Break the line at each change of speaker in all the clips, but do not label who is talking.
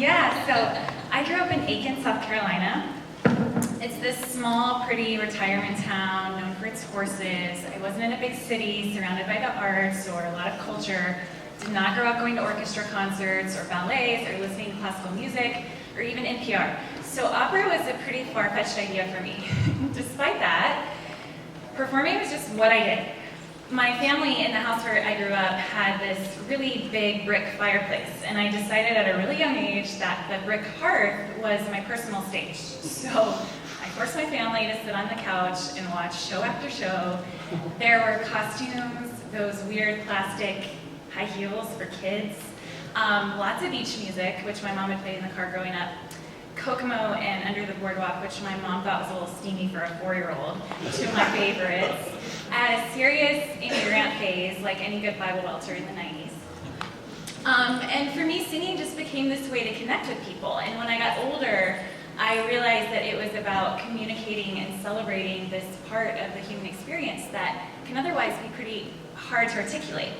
Yeah, so I grew up in Aiken, South Carolina. It's this small, pretty retirement town known for its horses. I wasn't in a big city surrounded by the arts or a lot of culture. Did not grow up going to orchestra concerts or ballets or listening to classical music or even NPR. So opera was a pretty far-fetched idea for me. Despite that, performing was just what I did. My family in the house where I grew up had this really big brick fireplace, and I decided at a really young age that the brick hearth was my personal stage. So I forced my family to sit on the couch and watch show after show. There were costumes, those weird plastic high heels for kids, lots of beach music, which my mom had played in the car growing up, Kokomo and Under the Boardwalk, which my mom thought was a little steamy for a 4-year-old, two of my favorites. I had a serious Amy Grant phase, like any good Bible welter in the 90s. And for me, singing just became this way to connect with people. And when I got older, I realized that it was about communicating and celebrating this part of the human experience that can otherwise be pretty hard to articulate.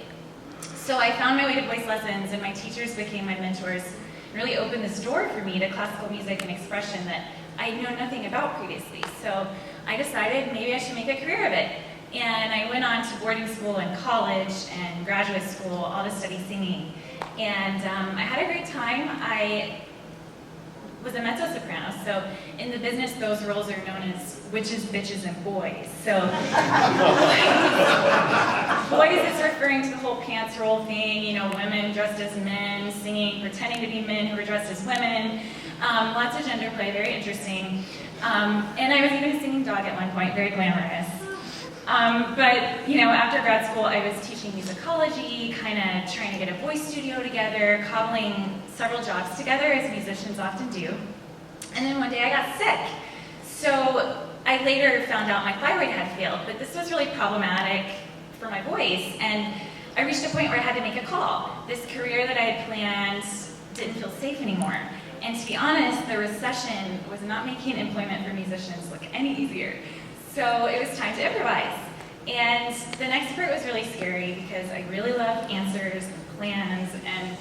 So I found my way to voice lessons, and my teachers became my mentors, and really opened this door for me to classical music and expression that I knew nothing about previously. So I decided maybe I should make a career of it. And I went on to boarding school and college and graduate school, all to study singing. And I had a great time. I was a mezzo-soprano, so in the business those roles are known as witches, bitches, and boys. So boys is referring to the whole pants roll thing, you know, women dressed as men, singing, pretending to be men who were dressed as women. Lots of gender play, very interesting. And I was even a singing dog at one point, very glamorous. But, you know, after grad school, I was teaching musicology, kind of trying to get a voice studio together, cobbling several jobs together, as musicians often do. And then one day I got sick. So I later found out my thyroid had failed, but this was really problematic for my voice. And I reached a point where I had to make a call. This career that I had planned didn't feel safe anymore. And to be honest, the recession was not making employment for musicians look any easier. So it was time to improvise. And the next part was really scary because I really loved answers and plans, and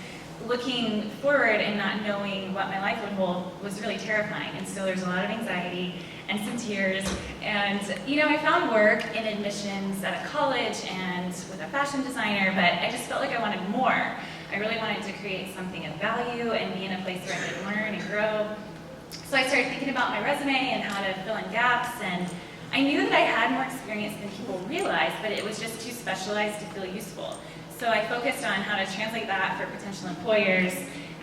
looking forward and not knowing what my life would hold was really terrifying. And so there's a lot of anxiety and some tears. And, you know, I found work in admissions at a college and with a fashion designer, but I just felt like I wanted more. I really wanted to create something of value and be in a place where I could learn and grow. So I started thinking about my resume and how to fill in gaps, and I knew that I had more experience than people realized, but it was just too specialized to feel useful. So I focused on how to translate that for potential employers,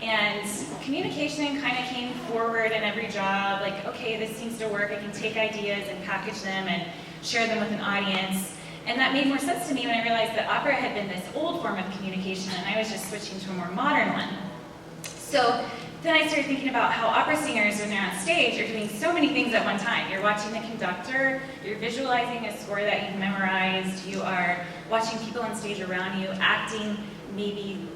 and communication kind of came forward in every job, like, okay, this seems to work, I can take ideas and package them and share them with an audience. And that made more sense to me when I realized that opera had been this old form of communication and I was just switching to a more modern one. So then I started thinking about how opera singers, when they're on stage, are doing so many things at one time. You're watching the conductor, you're visualizing a score that you've memorized, you are watching people on stage around you, acting, maybe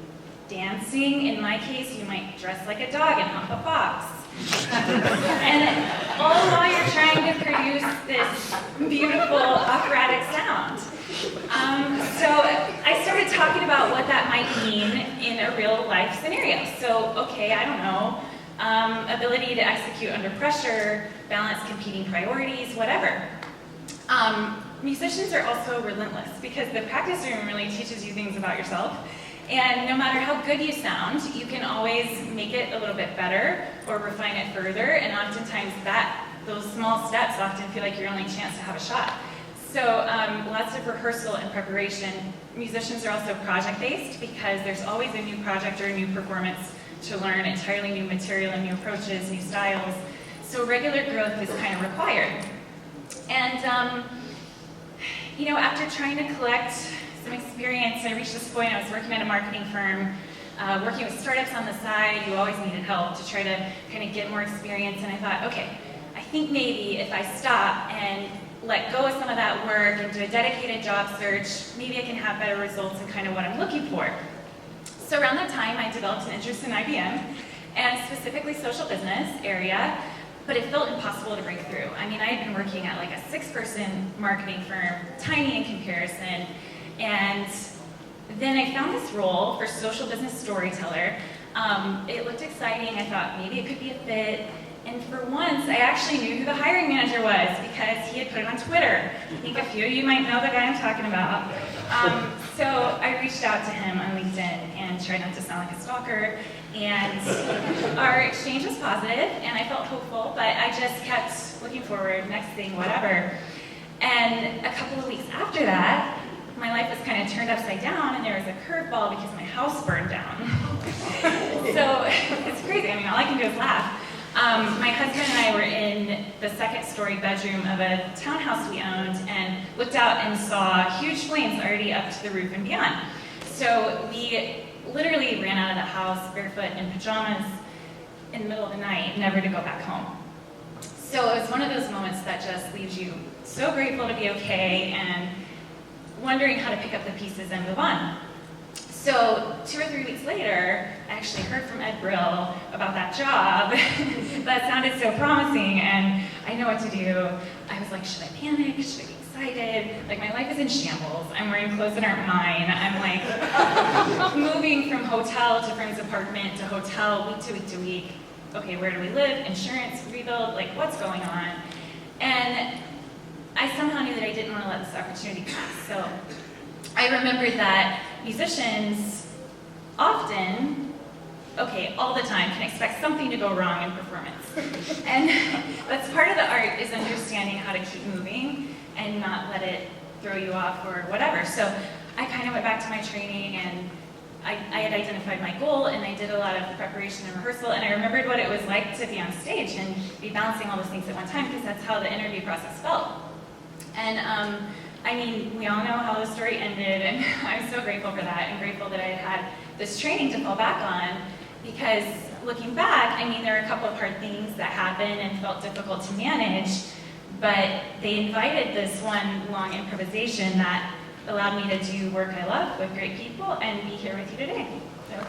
dancing. In my case, you might dress like a dog and hump a fox. And all while you're trying to produce this beautiful operatic sound. So I started talking about what that might mean in a real life scenario. So, okay, I don't know, ability to execute under pressure, balance competing priorities, whatever. Musicians are also relentless because the practice room really teaches you things about yourself. And no matter how good you sound, you can always make it a little bit better or refine it further. And oftentimes those small steps often feel like your only chance to have a shot. So lots of rehearsal and preparation. Musicians are also project-based because there's always a new project or a new performance to learn, entirely new material and new approaches, new styles. So regular growth is kind of required. And you know, after trying to collect some experience, I reached this point. I was working at a marketing firm, working with startups on the side. You always needed help to try to kind of get more experience. And I thought, okay, I think maybe if I stop and let go of some of that work and do a dedicated job search, maybe I can have better results in kind of what I'm looking for. So around that time, I developed an interest in IBM, and specifically social business area, but it felt impossible to break through. I mean, I had been working at like a 6-person marketing firm, tiny in comparison, and then I found this role for social business storyteller. It looked exciting. I thought maybe it could be a fit. And for once, I actually knew who the hiring manager was because he had put it on Twitter. I think a few of you might know the guy I'm talking about. So I reached out to him on LinkedIn and tried not to sound like a stalker. And our exchange was positive, and I felt hopeful, but I just kept looking forward, next thing, whatever. And a couple of weeks after that, my life was kind of turned upside down, and there was a curveball because my house burned down. So it's crazy. I mean, all I can do is laugh. My husband and I were in the second-story bedroom of a townhouse we owned and looked out and saw huge flames already up to the roof and beyond. So we literally ran out of the house barefoot in pajamas in the middle of the night, never to go back home. So it was one of those moments that just leaves you so grateful to be okay and wondering how to pick up the pieces and move on. So 2 or 3 weeks later, I actually heard from Ed Brill about that job that sounded so promising, and I know what to do. I was like, should I panic? Should I be excited? Like, my life is in shambles. I'm wearing clothes that aren't mine. I'm like moving from hotel to friend's apartment to hotel, week to week to week. Okay, where do we live? Insurance, rebuild, like, what's going on? And I somehow knew that I didn't want to let this opportunity pass. So I remembered that musicians often, all the time, can expect something to go wrong in performance. And that's part of the art, is understanding how to keep moving and not let it throw you off or whatever. So I kind of went back to my training, and I had identified my goal, and I did a lot of preparation and rehearsal, and I remembered what it was like to be on stage and be balancing all those things at one time, because that's how the interview process felt. And I mean, we all know how the story ended, and I'm so grateful for that, and grateful that I had this training to fall back on, because looking back, I mean, there are a couple of hard things that happened and felt difficult to manage, but they invited this one long improvisation that allowed me to do work I love with great people and be here with you today. So